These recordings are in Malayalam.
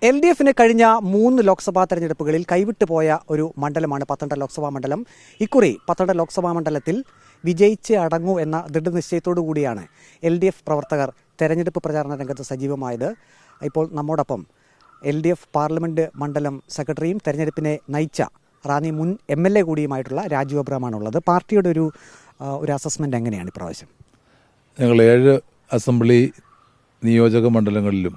LDF-ന് കഴിഞ്ഞ 3 ലോക്സഭാ തെരഞ്ഞെടുപ്പുകളിൽ കൈവിട്ടു പോയ ഒരു മണ്ഡലമാണ് പത്തനംതിട്ട ലോക്സഭാ മണ്ഡലം. ഇക്കുറി പത്തനംതിട്ട ലോക്സഭാ മണ്ഡലത്തിൽ വിജയിച്ച് അടങ്ങൂ എന്ന ദൃഢനിശ്ചയത്തോടു കൂടിയാണ് LDF പ്രവർത്തകർ തെരഞ്ഞെടുപ്പ് പ്രചാരണ രംഗത്ത് സജീവമായത്. ഇപ്പോൾ നമ്മോടൊപ്പം LDF പാർലമെന്റ് മണ്ഡലം സെക്രട്ടറിയും തെരഞ്ഞെടുപ്പിനെ നയിച്ച റാന്നി മുൻ MLA കൂടിയുമായിട്ടുള്ള രാജു അബ്രഹാമാണുള്ളത്. പാർട്ടിയുടെ ഒരു അസസ്മെന്റ് എങ്ങനെയാണ് ഇപ്രാവശ്യം? ഞങ്ങൾ 7 അസംബ്ലി നിയോജക മണ്ഡലങ്ങളിലും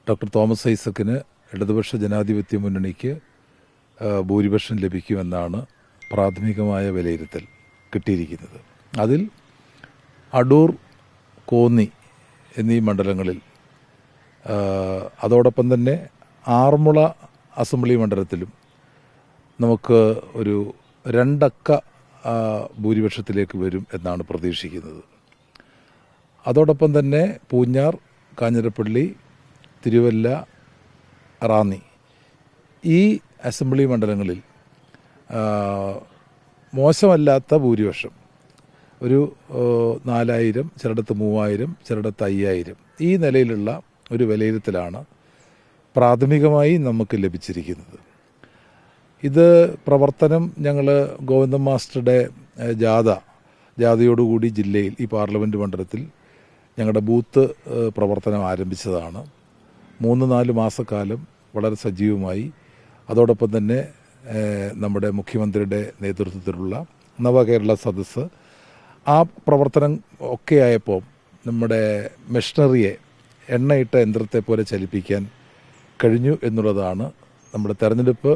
ഡോക്ടർ തോമസ് ഐസക്കിന് ഇടതുപക്ഷ ജനാധിപത്യ മുന്നണിക്ക് ഭൂരിപക്ഷം ലഭിക്കുമെന്നാണ് പ്രാഥമികമായ വിലയിരുത്തൽ കിട്ടിയിരിക്കുന്നത്. അതിൽ അടൂർ, കോന്നി എന്നീ മണ്ഡലങ്ങളിൽ, അതോടൊപ്പം തന്നെ ആറന്മുള അസംബ്ലി മണ്ഡലത്തിലും നമുക്ക് ഒരു 2 അക്ക ഭൂരിപക്ഷത്തിലേക്ക് വരും എന്നാണ് പ്രതീക്ഷിക്കുന്നത്. അതോടൊപ്പം തന്നെ പൂഞ്ഞാർ, കാഞ്ഞിരപ്പള്ളി, തിരുവല്ല, റാന്നി ഈ അസംബ്ലി മണ്ഡലങ്ങളിൽ മോശമല്ലാത്ത ഭൂരിപക്ഷം, ഒരു 4000, ചിലയിടത്ത് 3000, ചിലയിടത്ത് 5000 ഈ നിലയിലുള്ള ഒരു വിലയിരുത്തലാണ് പ്രാഥമികമായി നമുക്ക് ലഭിച്ചിരിക്കുന്നത്. ഇത് പ്രവർത്തനം ഞങ്ങൾ ഗോവിന്ദൻ മാസ്റ്ററുടെ ജാഥയോടുകൂടി ജില്ലയിൽ ഈ പാർലമെൻറ്റ് മണ്ഡലത്തിൽ ഞങ്ങളുടെ ബൂത്ത് പ്രവർത്തനം ആരംഭിച്ചതാണ്. 3-4 മാസക്കാലം വളരെ സജീവമായി. അതോടൊപ്പം തന്നെ നമ്മുടെ മുഖ്യമന്ത്രിയുടെ നേതൃത്വത്തിലുള്ള നവകേരള സദസ്സ്, ആ പ്രവർത്തനം ഒക്കെ ആയപ്പോൾ നമ്മുടെ മെഷീനറിയെ, എണ്ണയിട്ട യന്ത്രത്തെ പോലെ ചലിപ്പിക്കാൻ കഴിഞ്ഞു എന്നുള്ളതാണ് നമ്മുടെ തെരഞ്ഞെടുപ്പ്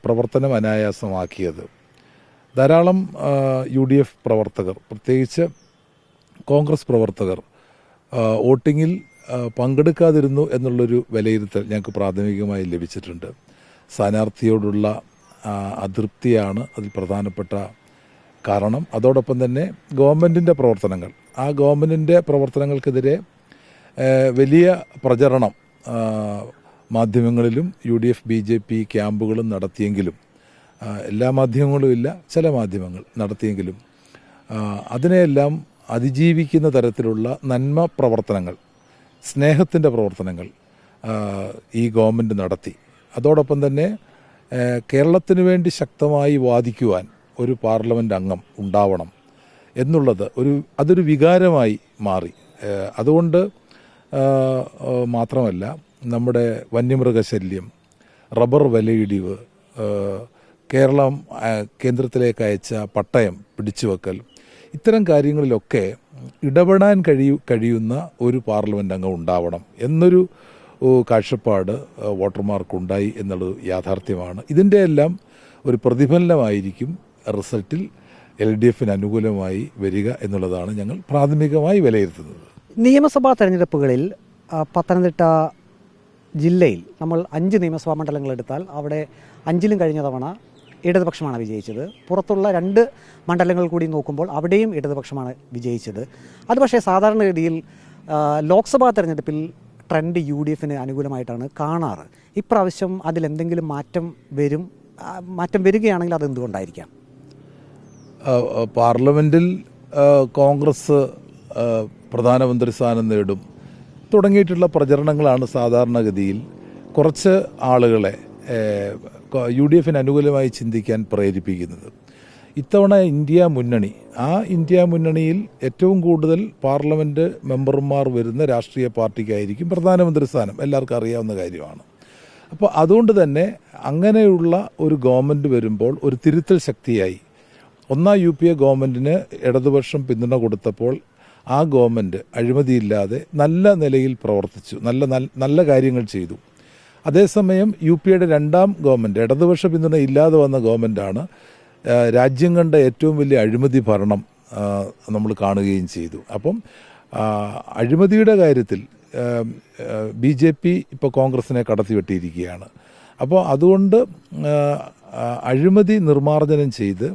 പ്രവർത്തനം അനായാസമാക്കിയത്. ധാരാളം UDF പ്രവർത്തകർ, പ്രത്യേകിച്ച് കോൺഗ്രസ് പ്രവർത്തകർ വോട്ടിങ്ങിൽ പങ്കെടുക്കാതിരുന്നു എന്നുള്ളൊരു വിലയിരുത്തൽ ഞങ്ങൾക്ക് പ്രാഥമികമായി ലഭിച്ചിട്ടുണ്ട്. സ്ഥാനാർത്ഥിയോടുള്ള അതൃപ്തിയാണ് അതിൽ പ്രധാനപ്പെട്ട കാരണം. അതോടൊപ്പം തന്നെ ഗവൺമെൻറ്റിൻ്റെ പ്രവർത്തനങ്ങൾ, ആ ഗവൺമെൻറ്റിൻ്റെ പ്രവർത്തനങ്ങൾക്കെതിരെ വലിയ പ്രചരണം മാധ്യമങ്ങളിലും UDF BJP ക്യാമ്പുകളും നടത്തിയെങ്കിലും, എല്ലാ മാധ്യമങ്ങളും ഇല്ല, ചില മാധ്യമങ്ങൾ നടത്തിയെങ്കിലും അതിനെയെല്ലാം അതിജീവിക്കുന്ന തരത്തിലുള്ള നന്മ പ്രവർത്തനങ്ങൾ, സ്നേഹത്തിൻ്റെ പ്രവർത്തനങ്ങൾ ഈ ഗവൺമെൻറ് നടത്തി. അതോടൊപ്പം തന്നെ കേരളത്തിന് വേണ്ടി ശക്തമായി വാദിക്കുവാൻ ഒരു പാർലമെൻറ്റ് അംഗം ഉണ്ടാവണം എന്നുള്ളത് അതൊരു വികാരമായി മാറി. അതുകൊണ്ട് മാത്രമല്ല, നമ്മുടെ വന്യമൃഗശല്യം, റബ്ബർ വിലയിടിവ്, കേരളം കേന്ദ്രത്തിലേക്ക് അയച്ച പട്ടയം പിടിച്ചുവെക്കൽ, ഇത്തരം കാര്യങ്ങളിലൊക്കെ ഇടപെടാൻ കഴിയുന്ന ഒരു പാർലമെൻറ്റ് അംഗം ഉണ്ടാവണം എന്നൊരു കാഴ്ചപ്പാട് വോട്ടർമാർക്കുണ്ടായി എന്നുള്ളത് യാഥാർത്ഥ്യമാണ്. ഇതിൻ്റെ എല്ലാം ഒരു പ്രതിഫലനമായിരിക്കും റിസൾട്ടിൽ LDF-ന് അനുകൂലമായി വരിക എന്നുള്ളതാണ് ഞങ്ങൾ പ്രാഥമികമായി വിലയിരുത്തുന്നത്. നിയമസഭാ തെരഞ്ഞെടുപ്പുകളിൽ പത്തനംതിട്ട ജില്ലയിൽ നമ്മൾ 5 നിയമസഭാ മണ്ഡലങ്ങളെടുത്താൽ അവിടെ 5ലും കഴിഞ്ഞ തവണ ഇടതുപക്ഷമാണ് വിജയിച്ചത്. പുറത്തുള്ള 2 മണ്ഡലങ്ങൾ കൂടി നോക്കുമ്പോൾ അവിടെയും ഇടതുപക്ഷമാണ് വിജയിച്ചത്. അത് പക്ഷേ സാധാരണഗതിയിൽ ലോക്സഭാ തെരഞ്ഞെടുപ്പിൽ ട്രെൻഡ് UDF-ന് അനുകൂലമായിട്ടാണ് കാണാറ്. ഇപ്രാവശ്യം അതിലെന്തെങ്കിലും മാറ്റം വരികയാണെങ്കിൽ അതെന്തുകൊണ്ടായിരിക്കാം? പാർലമെൻറ്റിൽ കോൺഗ്രസ് പ്രധാനമന്ത്രി സ്ഥാനം നേടും തുടങ്ങിയിട്ടുള്ള പ്രചരണങ്ങളാണ് സാധാരണഗതിയിൽ കുറച്ച് ആളുകളെ UDF-ന് അനുകൂലമായി ചിന്തിക്കാൻ പ്രേരിപ്പിക്കുന്നത്. ഇത്തവണ ഇന്ത്യ മുന്നണിയിൽ ഏറ്റവും കൂടുതൽ പാർലമെൻറ്റ് മെമ്പർമാർ വരുന്ന രാഷ്ട്രീയ പാർട്ടിക്കായിരിക്കും പ്രധാനമന്ത്രി സ്ഥാനം, എല്ലാവർക്കും അറിയാവുന്ന കാര്യമാണ്. അപ്പോൾ അതുകൊണ്ട് തന്നെ അങ്ങനെയുള്ള ഒരു ഗവൺമെൻറ് വരുമ്പോൾ ഒരു തിരുത്തൽ ശക്തിയായി, ഒന്നാം UPA ഗവൺമെൻറ്റിന് ഇടതുപക്ഷം പിന്തുണ കൊടുത്തപ്പോൾ ആ ഗവൺമെൻറ് അഴിമതിയില്ലാതെ നല്ല നിലയിൽ പ്രവർത്തിച്ചു, നല്ല കാര്യങ്ങൾ ചെയ്തു. അതേസമയം UPA-യുടെ 2ാം ഗവൺമെൻറ്, ഇടതുപക്ഷ പിന്തുണ ഇല്ലാതെ വന്ന ഗവൺമെൻറ്റാണ് രാജ്യം കണ്ട ഏറ്റവും വലിയ അഴിമതി ഭരണം നമ്മൾ കാണുകയും ചെയ്തു. അപ്പം അഴിമതിയുടെ കാര്യത്തിൽ BJP ഇപ്പോൾ കോൺഗ്രസിനെ കടത്തിവെട്ടിയിരിക്കുകയാണ്. അപ്പോൾ അതുകൊണ്ട് അഴിമതി നിർമ്മാർജ്ജനം ചെയ്ത്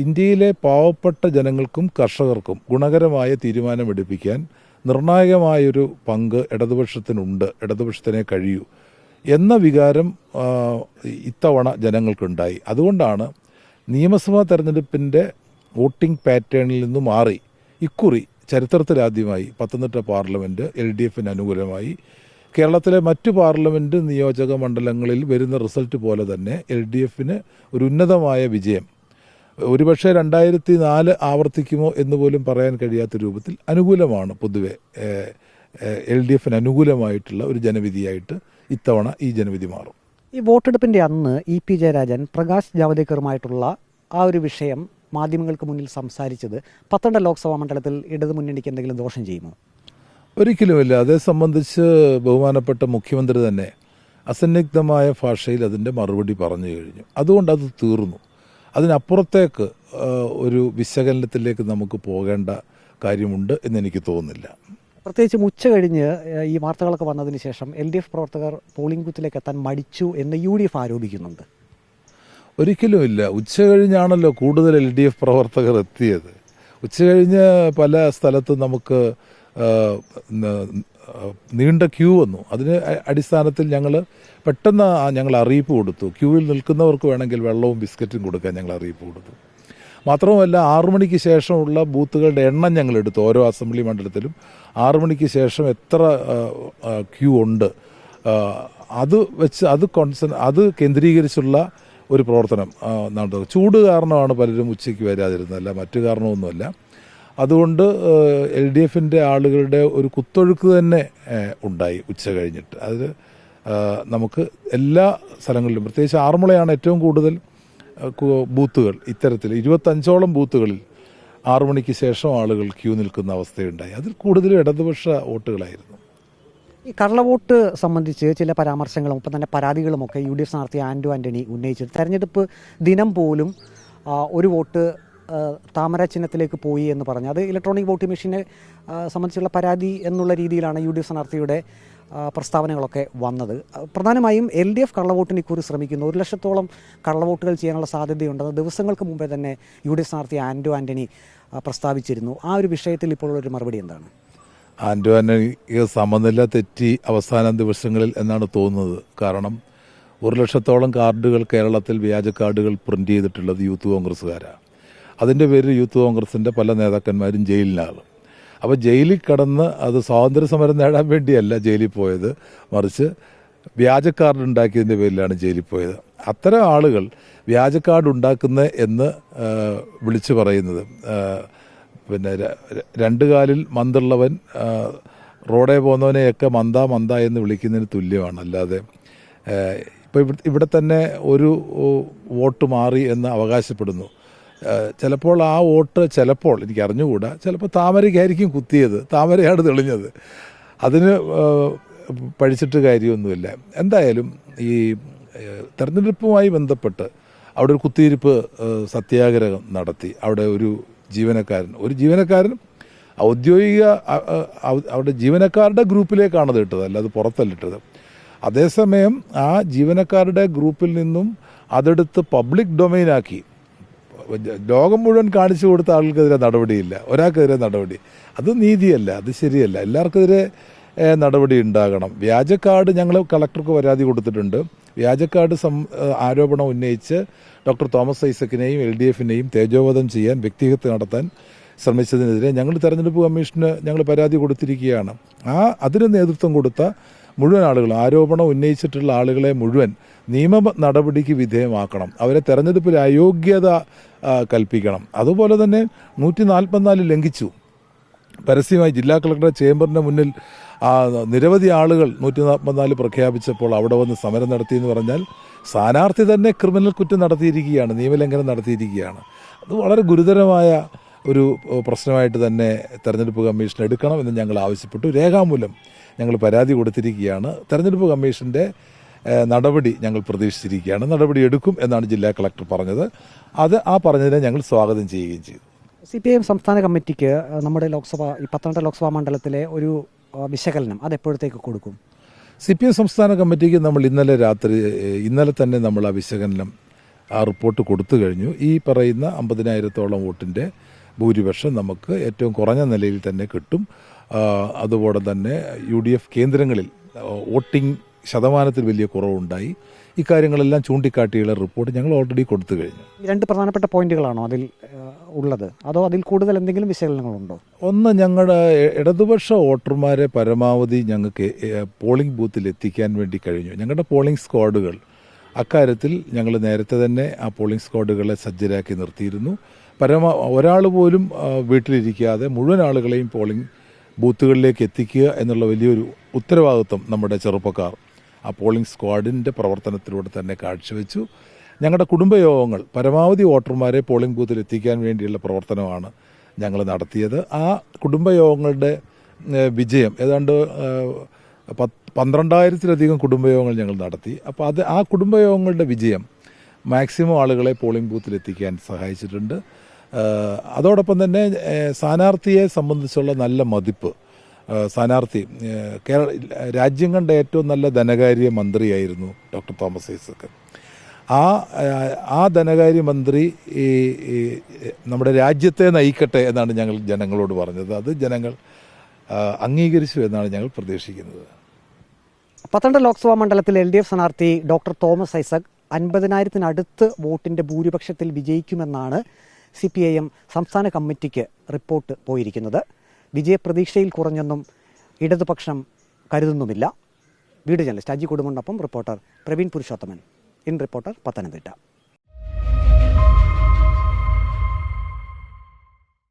ഇന്ത്യയിലെ പാവപ്പെട്ട ജനങ്ങൾക്കും കർഷകർക്കും ഗുണകരമായ തീരുമാനമെടുപ്പിക്കാൻ നിർണായകമായൊരു പങ്ക് ഇടതുപക്ഷത്തിനെ കഴിയൂ എന്ന വികാരം ഇത്തവണ ജനങ്ങൾക്കുണ്ടായി. അതുകൊണ്ടാണ് നിയമസഭാ തെരഞ്ഞെടുപ്പിൻ്റെ വോട്ടിംഗ് പാറ്റേണിൽ നിന്ന് മാറി ഇക്കുറി ചരിത്രത്തിലാദ്യമായി പത്തനംതിട്ട പാർലമെൻറ്റ് LDF-ന് അനുകൂലമായി കേരളത്തിലെ മറ്റു പാർലമെൻറ്റ് നിയോജക മണ്ഡലങ്ങളിൽ വരുന്ന റിസൾട്ട് പോലെ തന്നെ LDF ഒരു ഉന്നതമായ വിജയം, ഒരുപക്ഷെ 2004 ആവർത്തിക്കുമോ എന്ന് പോലും പറയാൻ കഴിയാത്ത രൂപത്തിൽ അനുകൂലമാണ്. പൊതുവെ LDF അനുകൂലമായിട്ടുള്ള ഒരു ജനവിധിയായിട്ട് ഇത്തവണ ഈ ജനവിധി മാറും. ഈ വോട്ടെടുപ്പിൻ്റെ അന്ന് EP ജയരാജൻ പ്രകാശ് ജാവദേക്കറുമായിട്ടുള്ള ആ ഒരു വിഷയം മാധ്യമങ്ങൾക്ക് മുന്നിൽ സംസാരിച്ചത് പത്തനംതിട്ട ലോക്സഭാ മണ്ഡലത്തിൽ ഇടതു മുന്നണിക്ക് എന്തെങ്കിലും ദോഷം ചെയ്യുമോ? ഒരിക്കലുമില്ല. അതേ സംബന്ധിച്ച് ബഹുമാനപ്പെട്ട മുഖ്യമന്ത്രി തന്നെ അസന്നിഗ്ധമായ ഭാഷയിൽ അതിൻ്റെ മറുപടി പറഞ്ഞു കഴിഞ്ഞു. അതുകൊണ്ട് അത് തീർന്നു. അതിനപ്പുറത്തേക്ക് ഒരു വിശകലനത്തിലേക്ക് നമുക്ക് പോകേണ്ട കാര്യമുണ്ട് എന്നെനിക്ക് തോന്നുന്നില്ല. പ്രത്യേകിച്ചും ഉച്ച കഴിഞ്ഞ് ഈ വാർത്തകളൊക്കെ വന്നതിന് ശേഷം LDF പ്രവർത്തകർ പോളിംഗ് ബൂത്തിലേക്ക് എത്താൻ മടിച്ചു എന്ന് UDF ആരോപിക്കുന്നുണ്ട്. ഒരിക്കലുമില്ല. ഉച്ച കഴിഞ്ഞാണല്ലോ കൂടുതൽ LDF പ്രവർത്തകർ എത്തിയത്. ഉച്ച കഴിഞ്ഞ് പല സ്ഥലത്തും നമുക്ക് നീണ്ട ക്യൂ വന്നു. അതിന് അടിസ്ഥാനത്തിൽ ഞങ്ങൾ പെട്ടെന്ന് ഞങ്ങൾ അറിയിപ്പ് കൊടുത്തു. ക്യൂവിൽ നിൽക്കുന്നവർക്ക് വേണമെങ്കിൽ വെള്ളവും ബിസ്ക്കറ്റും കൊടുക്കാൻ ഞങ്ങൾ അറിയിപ്പ് കൊടുത്തു. മാത്രവുമല്ല 6 മണിക്ക് ശേഷമുള്ള ബൂത്തുകളുടെ എണ്ണം ഞങ്ങൾ എടുത്തു. ഓരോ അസംബ്ലി മണ്ഡലത്തിലും 6 മണിക്ക് ശേഷം എത്ര ക്യൂ ഉണ്ട് അത് വെച്ച് അത് കേന്ദ്രീകരിച്ചുള്ള ഒരു പ്രവർത്തനം നടത്തുക. ചൂട് കാരണമാണ് പലരും ഉച്ചയ്ക്ക് വരാതിരുന്നതല്ല, മറ്റു കാരണമൊന്നുമല്ല. അതുകൊണ്ട് LDF ആളുകളുടെ ഒരു കുത്തൊഴുക്ക് തന്നെ ഉണ്ടായി ഉച്ച കഴിഞ്ഞിട്ട്. അത് നമുക്ക് എല്ലാ സ്ഥലങ്ങളിലും, പ്രത്യേകിച്ച് ആറന്മുളയാണ് ഏറ്റവും കൂടുതൽ ബൂത്തുകൾ, ഇത്തരത്തിൽ 25ഓളം ബൂത്തുകളിൽ 6 മണിക്ക് ശേഷം ആളുകൾ ക്യൂ നിൽക്കുന്ന അവസ്ഥയുണ്ടായി. അതിൽ കൂടുതലും ഇടതുപക്ഷ വോട്ടുകളായിരുന്നു. ഈ കള്ളവോട്ട് സംബന്ധിച്ച് ചില പരാമർശങ്ങളും ഒപ്പം തന്നെ പരാതികളുമൊക്കെ UDF സ്ഥാനാർത്ഥി ആന്റണി ഉന്നയിച്ചു. തെരഞ്ഞെടുപ്പ് ദിനം പോലും ഒരു വോട്ട് താമര ചിഹ്നത്തിലേക്ക് പോയി എന്ന് പറഞ്ഞു. അത് ഇലക്ട്രോണിക് വോട്ടിംഗ് മെഷീനെ സംബന്ധിച്ചുള്ള പരാതി എന്നുള്ള രീതിയിലാണ് UDF സ്ഥാനാർത്ഥിയുടെ പ്രസ്താവനകളൊക്കെ വന്നത്. പ്രധാനമായും LDF കള്ളവോട്ടിന് ഇക്കുറി ശ്രമിക്കുന്നു. 1 ലക്ഷത്തോളം കള്ളവോട്ടുകൾ ചെയ്യാനുള്ള സാധ്യതയുണ്ടെന്ന് ദിവസങ്ങൾക്ക് മുമ്പേ തന്നെ UDF സ്ഥാനാർത്ഥി ആന്റണി പ്രസ്താവിച്ചിരുന്നു. ആ ഒരു വിഷയത്തിൽ ഇപ്പോഴൊരു മറുപടി എന്താണ്? ആന്റണിക്ക് സമനില തെറ്റി അവസാന ദിവസങ്ങളിൽ എന്നാണ് തോന്നുന്നത്. കാരണം 1 ലക്ഷത്തോളം കാർഡുകൾ കേരളത്തിൽ വ്യാജ കാർഡുകൾ പ്രിന്റ് ചെയ്തിട്ടുള്ളത് യൂത്ത് കോൺഗ്രസ്സുകാരാണ്. അതിൻ്റെ പേരിൽ യൂത്ത് കോൺഗ്രസിൻ്റെ പല നേതാക്കന്മാരും ജയിലിലാണ്. അപ്പോൾ ജയിലിൽ കടന്ന് അത് സ്വാതന്ത്ര്യ സമരം നേടാൻ വേണ്ടിയല്ല ജയിലിൽ പോയത്, മറിച്ച് വ്യാജ കാർഡ് ഉണ്ടാക്കിയതിൻ്റെ പേരിലാണ് ജയിലിൽ പോയത്. അത്തരം ആളുകൾ വ്യാജ കാർഡ് ഉണ്ടാക്കുന്ന എന്ന് വിളിച്ചു പറയുന്നത്, പിന്നെ 2 കാലിൽ മന്തുള്ളവൻ റോഡേ പോകുന്നവനെയൊക്കെ മന്ദ എന്ന് വിളിക്കുന്നതിന് തുല്യമാണ്. അല്ലാതെ ഇപ്പോൾ ഇവിടെ തന്നെ ഒരു വോട്ട് മാറി എന്ന് അവകാശപ്പെടുന്നു. ചിലപ്പോൾ ആ വോട്ട് എനിക്ക് അറിഞ്ഞുകൂടാ, ചിലപ്പോൾ താമരയ്ക്കായിരിക്കും കുത്തിയത്, താമരയാണ് തെളിഞ്ഞത്. അതിന് പഴിച്ചിട്ട് കാര്യമൊന്നുമില്ല. എന്തായാലും ഈ തെരഞ്ഞെടുപ്പുമായി ബന്ധപ്പെട്ട് അവിടെ ഒരു കുത്തിയിരിപ്പ് സത്യാഗ്രഹം നടത്തി. അവിടെ ഒരു ജീവനക്കാരൻ ഔദ്യോഗിക അവിടെ ജീവനക്കാരുടെ ഗ്രൂപ്പിലേക്കാണത് ഇട്ടത്, അല്ലാതെ പുറത്തല്ലിട്ടത്. അതേസമയം ആ ജീവനക്കാരുടെ ഗ്രൂപ്പിൽ നിന്നും അതെടുത്ത് പബ്ലിക് ഡൊമൈനാക്കി ലോകം മുഴുവൻ കാണിച്ചു കൊടുത്ത ആൾക്കെതിരെ നടപടിയില്ല, ഒരാൾക്കെതിരെ നടപടി. അത് നീതിയല്ല, അത് ശരിയല്ല. എല്ലാവർക്കെതിരെ നടപടി ഉണ്ടാകണം. വ്യാജ കാർഡ് ഞങ്ങൾ കളക്ടർക്ക് പരാതി കൊടുത്തിട്ടുണ്ട്. വ്യാജ കാർഡ് ആരോപണം ഉന്നയിച്ച് ഡോക്ടർ തോമസ് ഐസക്കിനെയും LDFനെയും തേജോവധം ചെയ്യാൻ, വ്യക്തിഹത്യ നടത്താൻ ശ്രമിച്ചതിനെതിരെ ഞങ്ങൾ തെരഞ്ഞെടുപ്പ് കമ്മീഷന് ഞങ്ങൾ പരാതി കൊടുത്തിരിക്കുകയാണ്. അതിന് നേതൃത്വം കൊടുത്ത മുഴുവൻ ആളുകൾ, ആരോപണം ഉന്നയിച്ചിട്ടുള്ള ആളുകളെ മുഴുവൻ നിയമ നടപടിക്ക് വിധേയമാക്കണം. അവരെ തെരഞ്ഞെടുപ്പിൽ അയോഗ്യത കൽപ്പിക്കണം. അതുപോലെ തന്നെ 144 ലംഘിച്ചു. പരസ്യമായി ജില്ലാ കളക്ടറുടെ ചേംബറിന് മുന്നിൽ നിരവധി ആളുകൾ 144 പ്രഖ്യാപിച്ചപ്പോൾ അവിടെ വന്ന് സമരം നടത്തിയെന്ന് പറഞ്ഞാൽ സ്ഥാനാർത്ഥി തന്നെ ക്രിമിനൽ കുറ്റം നടത്തിയിരിക്കുകയാണ്, നിയമലംഘനം നടത്തിയിരിക്കുകയാണ്. അത് വളരെ ഗുരുതരമായ ഒരു പ്രശ്നമായിട്ട് തന്നെ തെരഞ്ഞെടുപ്പ് കമ്മീഷൻ എടുക്കണമെന്ന് ഞങ്ങൾ ആവശ്യപ്പെട്ടു. രേഖാമൂലം ഞങ്ങൾ പരാതി കൊടുത്തിരിക്കുകയാണ്. തെരഞ്ഞെടുപ്പ് കമ്മീഷൻ്റെ നടപടി ഞങ്ങൾ പ്രതീക്ഷിച്ചിരിക്കുകയാണ്. നടപടി എടുക്കും എന്നാണ് ജില്ലാ കളക്ടർ പറഞ്ഞത്. ആ പറഞ്ഞതിനെ ഞങ്ങൾ സ്വാഗതം ചെയ്യുകയും ചെയ്തു. CPIM സംസ്ഥാന കമ്മിറ്റിക്ക് നമ്മുടെ ഈ പത്തനംതിട്ട ലോക്സഭാ മണ്ഡലത്തിലെ ഒരു വിശകലനം അതെപ്പോഴത്തേക്ക് കൊടുക്കും? CPIM സംസ്ഥാന കമ്മിറ്റിക്ക് നമ്മൾ ഇന്നലെ തന്നെ നമ്മൾ ആ വിശകലനം, ആ റിപ്പോർട്ട് കൊടുത്തു കഴിഞ്ഞു. ഈ പറയുന്ന 50,000-ഓളം വോട്ടിൻ്റെ ഭൂരിപക്ഷം നമുക്ക് ഏറ്റവും കുറഞ്ഞ നിലയിൽ തന്നെ കിട്ടും. അതുപോലെ തന്നെ UDF കേന്ദ്രങ്ങളിൽ വോട്ടിംഗ് ശതമാനത്തിൽ വലിയ കുറവുണ്ടായി. ഇക്കാര്യങ്ങളെല്ലാം ചൂണ്ടിക്കാട്ടിയുള്ള റിപ്പോർട്ട് ഞങ്ങൾ ഓൾറെഡി കൊടുത്തു കഴിഞ്ഞു. രണ്ട് പ്രധാനപ്പെട്ട പോയിന്റുകളാണോ അതിൽ ഉള്ളത്, അതോ അതിൽ കൂടുതൽ എന്തെങ്കിലും വിശകലനങ്ങളുണ്ടോ? ഒന്ന്, ഞങ്ങളുടെ ഇടതുപക്ഷ വോട്ടർമാരെ പരമാവധി ഞങ്ങൾക്ക് പോളിംഗ് ബൂത്തിൽ എത്തിക്കാൻ വേണ്ടി കഴിഞ്ഞു. ഞങ്ങളുടെ പോളിംഗ് സ്ക്വാഡുകൾ അക്കാര്യത്തിൽ ഞങ്ങൾ നേരത്തെ തന്നെ ആ പോളിംഗ് സ്ക്വാഡുകളെ സജ്ജരാക്കി നിർത്തിയിരുന്നു. ഒരാൾ പോലും വീട്ടിലിരിക്കാതെ മുഴുവൻ ആളുകളെയും പോളിംഗ് ബൂത്തുകളിലേക്ക് എത്തിക്കുക എന്നുള്ള വലിയൊരു ഉത്തരവാദിത്വം നമ്മുടെ ചെറുപ്പക്കാർ ആ പോളിംഗ് സ്ക്വാഡിൻ്റെ പ്രവർത്തനത്തിലൂടെ തന്നെ കാഴ്ചവെച്ചു. ഞങ്ങളുടെ കുടുംബയോഗങ്ങൾ പരമാവധി വോട്ടർമാരെ പോളിംഗ് ബൂത്തിൽ എത്തിക്കാൻ വേണ്ടിയുള്ള പ്രവർത്തനമാണ് ഞങ്ങൾ നടത്തിയത്. ആ കുടുംബയോഗങ്ങളുടെ വിജയം ഏതാണ്ട് 12,000-ലധികം കുടുംബയോഗങ്ങൾ ഞങ്ങൾ നടത്തി. അപ്പോൾ ആ കുടുംബയോഗങ്ങളുടെ വിജയം മാക്സിമം ആളുകളെ പോളിംഗ് ബൂത്തിൽ എത്തിക്കാൻ സഹായിച്ചിട്ടുണ്ട്. അതോടൊപ്പം തന്നെ സ്ഥാനാർത്ഥിയെ സംബന്ധിച്ചുള്ള നല്ല മതിപ്പ്, സ്ഥാനാർത്ഥി രാജ്യം കണ്ട ഏറ്റവും നല്ല ധനകാര്യ മന്ത്രിയായിരുന്നു ഡോക്ടർ തോമസ് ഐസക്. ആ ധനകാര്യമന്ത്രി നമ്മുടെ രാജ്യത്തെ നയിക്കട്ടെ എന്നാണ് ഞങ്ങൾ ജനങ്ങളോട് പറഞ്ഞത്. അത് ജനങ്ങൾ അംഗീകരിച്ചു എന്നാണ് ഞങ്ങൾ പ്രതീക്ഷിക്കുന്നത്. പത്തനംതിട്ട ലോക്സഭാ മണ്ഡലത്തിൽ LDF സ്ഥാനാർത്ഥി ഡോക്ടർ തോമസ് ഐസക് 50,000-അടുത്ത് വോട്ടിന്റെ ഭൂരിപക്ഷത്തിൽ വിജയിക്കുമെന്നാണ് CPIM സംസ്ഥാന കമ്മിറ്റിക്ക് റിപ്പോർട്ട് പോയിരിക്കുന്നത്. വിജയപ്രതീക്ഷയിൽ കുറഞ്ഞൊന്നും ഇടതുപക്ഷം കരുതുന്നുമില്ല. വീഡിയോ ജേർണലിസ്റ്റ് അജി കുടുംബനൊപ്പം reporter Praveen Purushothaman. In reporter, Pathanamthitta.